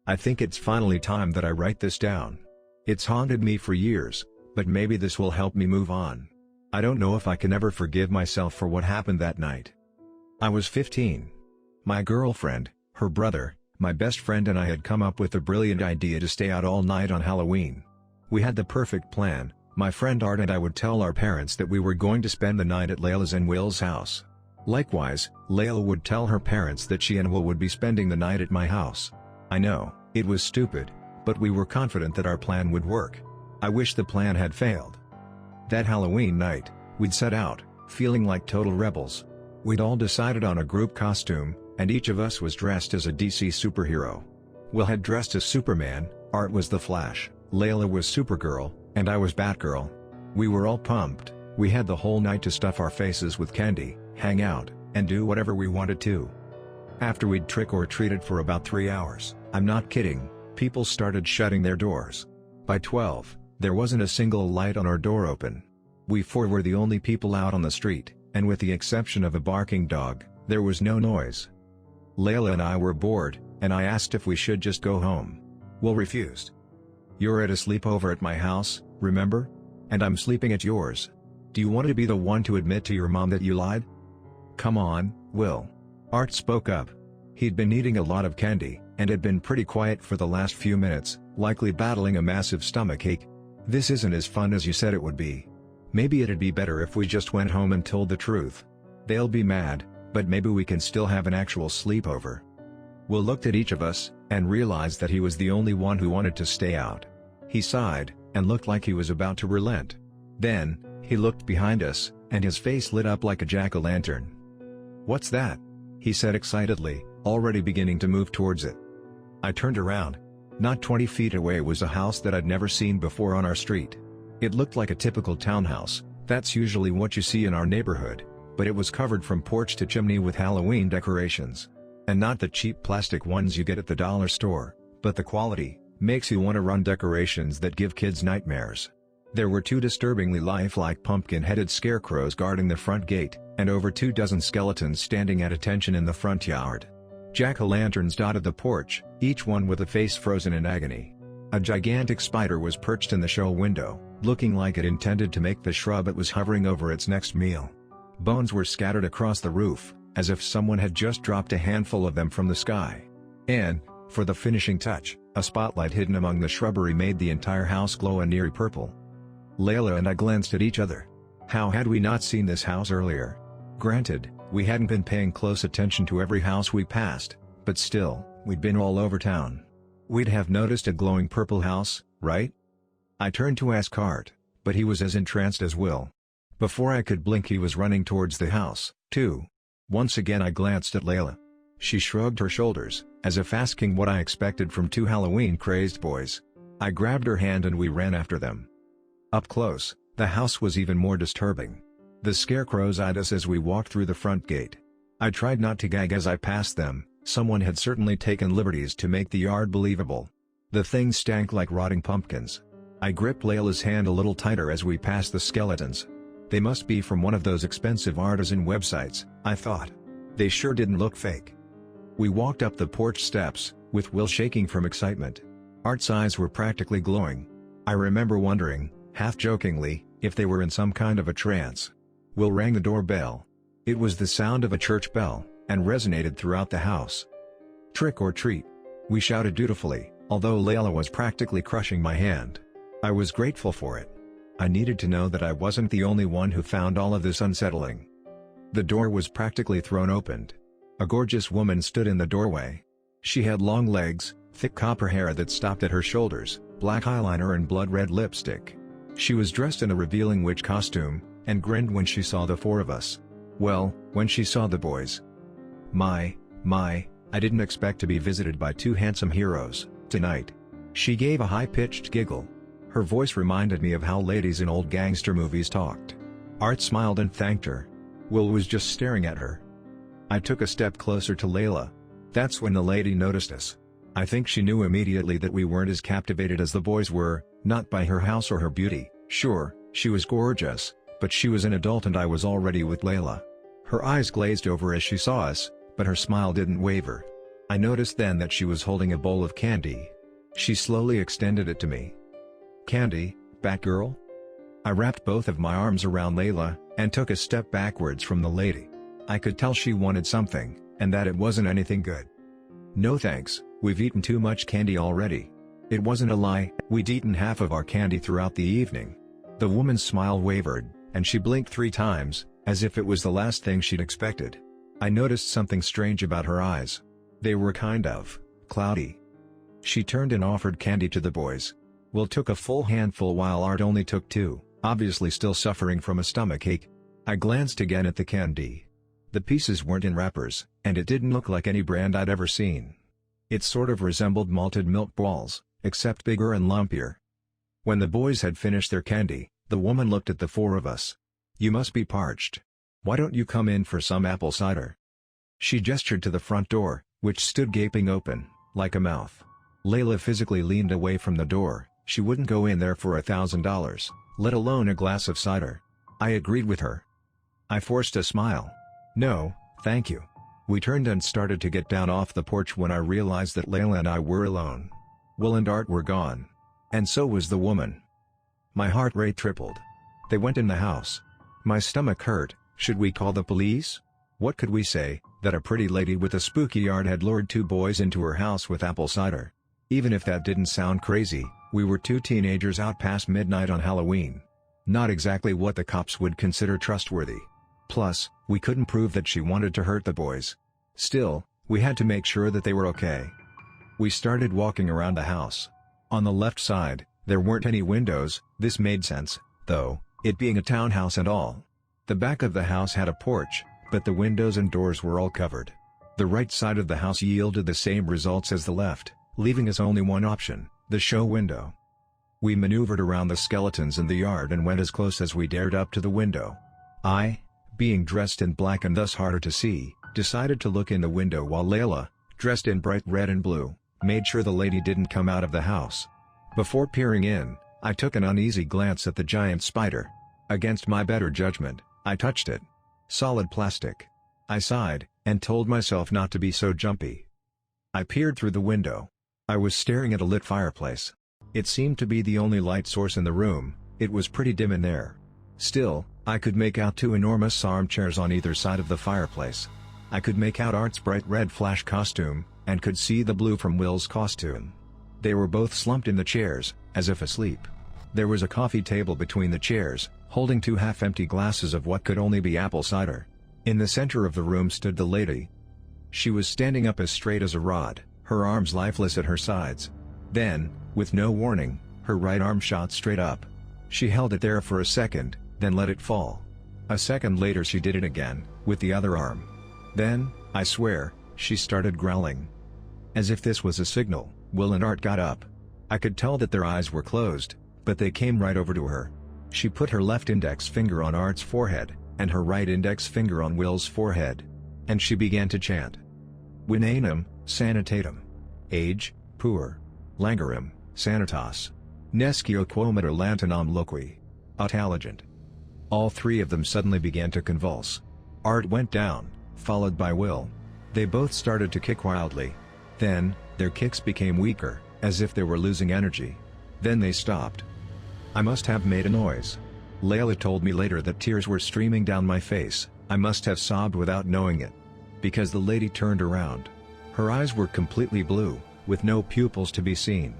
I think it's finally time that I write this down. It's haunted me for years, but maybe this will help me move on. I don't know if I can ever forgive myself for what happened that night. I was 15. My girlfriend, her brother, my best friend and I had come up with the brilliant idea to stay out all night on Halloween. We had the perfect plan. My friend Art and I would tell our parents that we were going to spend the night at Layla's and Will's house. Likewise, Layla would tell her parents that she and Will would be spending the night at my house. I know, it was stupid, but we were confident that our plan would work. I wish the plan had failed. That Halloween night, we'd set out, feeling like total rebels. We'd all decided on a group costume, and each of us was dressed as a DC superhero. Will had dressed as Superman, Art was the Flash, Layla was Supergirl, and I was Batgirl. We were all pumped. We had the whole night to stuff our faces with candy, hang out, and do whatever we wanted to. After we'd trick-or-treated for about 3 hours, I'm not kidding, people started shutting their doors. By 12, there wasn't a single light on our door open. We four were the only people out on the street, and with the exception of a barking dog, there was no noise. Layla and I were bored, and I asked if we should just go home. Will refused. "You're at a sleepover at my house, remember? And I'm sleeping at yours. Do you want to be the one to admit to your mom that you lied?" "Come on, Will." Art spoke up. He'd been eating a lot of candy, and had been pretty quiet for the last few minutes, likely battling a massive stomachache. "This isn't as fun as you said it would be. Maybe it'd be better if we just went home and told the truth. They'll be mad, but maybe we can still have an actual sleepover." Will looked at each of us, and realized that he was the only one who wanted to stay out. He sighed, and looked like he was about to relent. Then, he looked behind us, and his face lit up like a jack-o'-lantern. "What's that?" he said excitedly, already beginning to move towards it. I turned around. Not 20 feet away was a house that I'd never seen before on our street. It looked like a typical townhouse, that's usually what you see in our neighborhood, but it was covered from porch to chimney with Halloween decorations. And not the cheap plastic ones you get at the dollar store, but the quality, makes you want to run decorations that give kids nightmares. There were 2 disturbingly lifelike pumpkin-headed scarecrows guarding the front gate, and over 2 dozen skeletons standing at attention in the front yard. Jack-o'-lanterns dotted the porch, each one with a face frozen in agony. A gigantic spider was perched in the show window, looking like it intended to make the shrub it was hovering over its next meal. Bones were scattered across the roof, as if someone had just dropped a handful of them from the sky. And, for the finishing touch, a spotlight hidden among the shrubbery made the entire house glow a near purple. Layla and I glanced at each other. How had we not seen this house earlier? Granted, we hadn't been paying close attention to every house we passed, but still, we'd been all over town. We'd have noticed a glowing purple house, right? I turned to ask Art, but he was as entranced as Will. Before I could blink he was running towards the house, too. Once again I glanced at Layla. She shrugged her shoulders, as if asking what I expected from 2 Halloween-crazed boys. I grabbed her hand and we ran after them. Up close, the house was even more disturbing. The scarecrows eyed us as we walked through the front gate. I tried not to gag as I passed them, someone had certainly taken liberties to make the yard believable. The things stank like rotting pumpkins. I gripped Layla's hand a little tighter as we passed the skeletons. They must be from one of those expensive artisan websites, I thought. They sure didn't look fake. We walked up the porch steps, with Will shaking from excitement. Art's eyes were practically glowing. I remember wondering, half-jokingly, if they were in some kind of a trance. Will rang the doorbell. It was the sound of a church bell, and resonated throughout the house. "Trick or treat," we shouted dutifully, although Layla was practically crushing my hand. I was grateful for it. I needed to know that I wasn't the only one who found all of this unsettling. The door was practically thrown open. A gorgeous woman stood in the doorway. She had long legs, thick copper hair that stopped at her shoulders, black eyeliner and blood-red lipstick. She was dressed in a revealing witch costume, and grinned when she saw the 4 of us. Well, when she saw the boys. My, I didn't expect to be visited by 2 handsome heroes, tonight. She gave a high-pitched giggle. Her voice reminded me of how ladies in old gangster movies talked. Art smiled and thanked her. Will was just staring at her. I took a step closer to Layla. That's when the lady noticed us. I think she knew immediately that we weren't as captivated as the boys were, not by her house or her beauty. Sure, she was gorgeous, but she was an adult and I was already with Layla. Her eyes glazed over as she saw us, but her smile didn't waver. I noticed then that she was holding a bowl of candy. She slowly extended it to me. "Candy, Batgirl?" I wrapped both of my arms around Layla, and took a step backwards from the lady. I could tell she wanted something, and that it wasn't anything good. "No thanks, we've eaten too much candy already." It wasn't a lie, we'd eaten half of our candy throughout the evening. The woman's smile wavered, and she blinked 3 times, as if it was the last thing she'd expected. I noticed something strange about her eyes. They were kind of cloudy. She turned and offered candy to the boys. Will took a full handful while Art only took 2, obviously still suffering from a stomachache. I glanced again at the candy. The pieces weren't in wrappers, and it didn't look like any brand I'd ever seen. It sort of resembled malted milk balls, except bigger and lumpier. When the boys had finished their candy, the woman looked at the 4 of us. "You must be parched. Why don't you come in for some apple cider?" She gestured to the front door, which stood gaping open, like a mouth. Layla physically leaned away from the door. She wouldn't go in there for $1,000, let alone a glass of cider. I agreed with her. I forced a smile. "No, thank you." We turned and started to get down off the porch when I realized that Layla and I were alone. Will and Art were gone. And so was the woman. My heart rate tripled. They went in the house. My stomach hurt. Should we call the police? What could we say, that a pretty lady with a spooky yard had lured 2 boys into her house with apple cider? Even if that didn't sound crazy, we were 2 teenagers out past midnight on Halloween. Not exactly what the cops would consider trustworthy. Plus, we couldn't prove that she wanted to hurt the boys. Still, we had to make sure that they were okay. We started walking around the house. On the left side, there weren't any windows. This made sense, though, it being a townhouse and all. The back of the house had a porch, but the windows and doors were all covered. The right side of the house yielded the same results as the left, leaving us only one option, the show window. We maneuvered around the skeletons in the yard and went as close as we dared up to the window. I, being dressed in black and thus harder to see, decided to look in the window while Layla, dressed in bright red and blue, made sure the lady didn't come out of the house. Before peering in, I took an uneasy glance at the giant spider. Against my better judgment, I touched it. Solid plastic. I sighed, and told myself not to be so jumpy. I peered through the window. I was staring at a lit fireplace. It seemed to be the only light source in the room. It was pretty dim in there. Still, I could make out 2 enormous armchairs on either side of the fireplace. I could make out Art's bright red Flash costume, and could see the blue from Will's costume. They were both slumped in the chairs, as if asleep. There was a coffee table between the chairs, holding 2 half-empty glasses of what could only be apple cider. In the center of the room stood the lady. She was standing up as straight as a rod, her arms lifeless at her sides. Then, with no warning, her right arm shot straight up. She held it there for a second, then let it fall. A second later she did it again, with the other arm. Then, I swear, she started growling. As if this was a signal, Will and Art got up. I could tell that their eyes were closed, but they came right over to her. She put her left index finger on Art's forehead, and her right index finger on Will's forehead. And she began to chant. Winanum, sanitatum. Age, puer. Langarum, sanitas. Nescio quometer lantinam loqui. Autalagent. All 3 of them suddenly began to convulse. Art went down, followed by Will. They both started to kick wildly. Then, their kicks became weaker, as if they were losing energy. Then they stopped. I must have made a noise. Layla told me later that tears were streaming down my face. I must have sobbed without knowing it. Because the lady turned around. Her eyes were completely blue, with no pupils to be seen.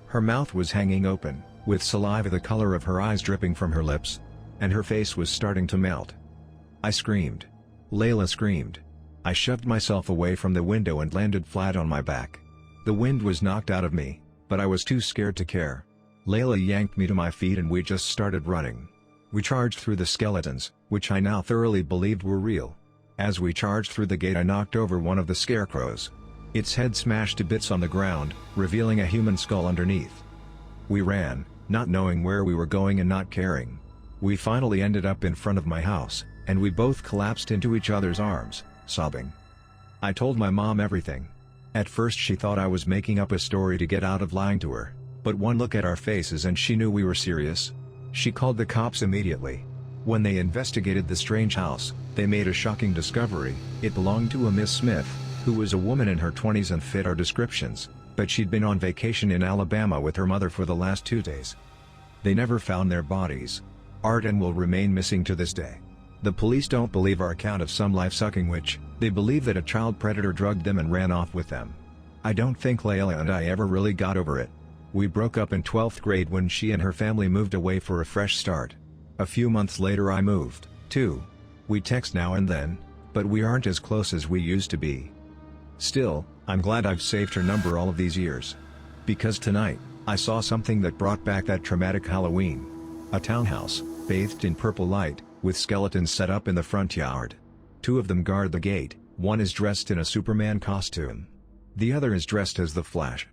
Her mouth was hanging open, with saliva the color of her eyes dripping from her lips. And her face was starting to melt. I screamed. Layla screamed. I shoved myself away from the window and landed flat on my back. The wind was knocked out of me, but I was too scared to care. Layla yanked me to my feet and we just started running. We charged through the skeletons, which I now thoroughly believed were real. As we charged through the gate I knocked over one of the scarecrows. Its head smashed to bits on the ground, revealing a human skull underneath. We ran, not knowing where we were going and not caring. We finally ended up in front of my house, and we both collapsed into each other's arms, sobbing. I told my mom everything. At first she thought I was making up a story to get out of lying to her, but one look at our faces and she knew we were serious. She called the cops immediately. When they investigated the strange house, they made a shocking discovery. It belonged to a Miss Smith, who was a woman in her 20s and fit our descriptions, but she'd been on vacation in Alabama with her mother for the last 2 days. They never found their bodies. Art and will remain missing to this day. The police don't believe our account of some life-sucking witch. They believe that a child predator drugged them and ran off with them. I don't think Layla and I ever really got over it. We broke up in 12th grade when she and her family moved away for a fresh start. A few months later I moved, too. We text now and then, but we aren't as close as we used to be. Still, I'm glad I've saved her number all of these years. Because tonight, I saw something that brought back that traumatic Halloween. A townhouse, bathed in purple light, with skeletons set up in the front yard. 2 of them guard the gate, one is dressed in a Superman costume. The other is dressed as the Flash.